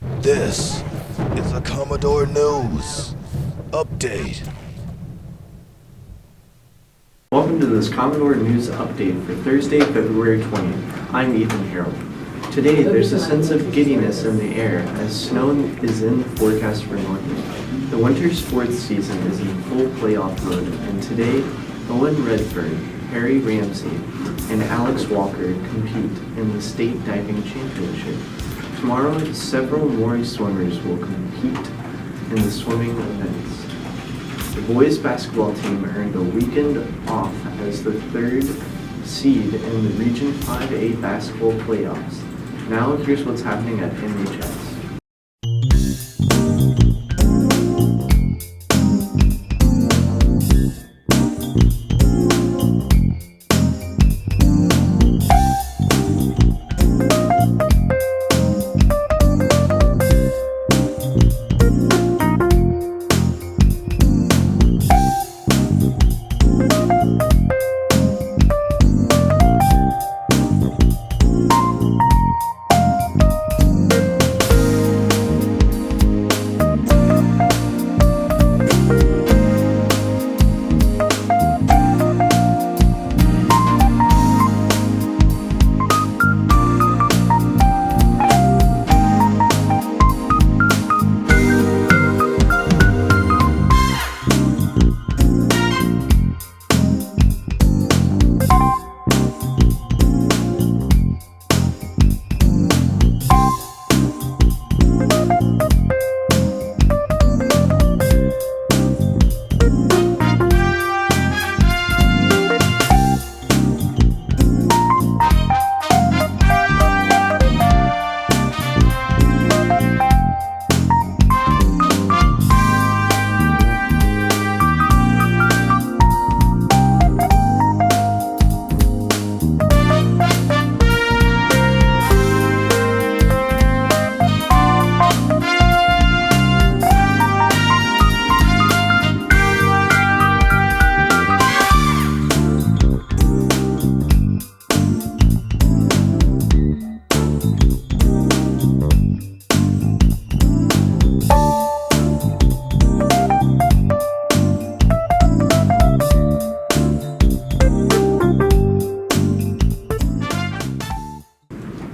This is a Commodore News Update. Welcome to this Commodore News Update for Thursday, February 20th. I'm Ethan Harrell. Today, there's a sense of giddiness in the air as snow is in the forecast for Northern. The winter sports season is in full playoff mode, and today, Owen Redfern, Harry Ramsey, and Alex Walker compete in the state diving championship. Tomorrow, several Maury swimmers will compete in the swimming events. The boys basketball team earned a weekend off as the third seed in the Region 5A basketball playoffs. Now here's what's happening at NHS.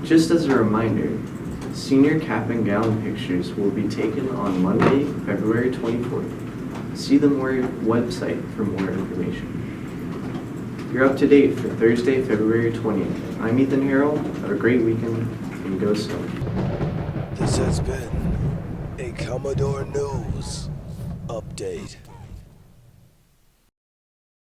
Just as a reminder, senior cap and gown pictures will be taken on Monday, February 24th. See the Maury website for more information. You're up to date for Thursday, February 20th. I'm Ethan Harrell. Have a great weekend and go snow. This has been a Commodore News Update.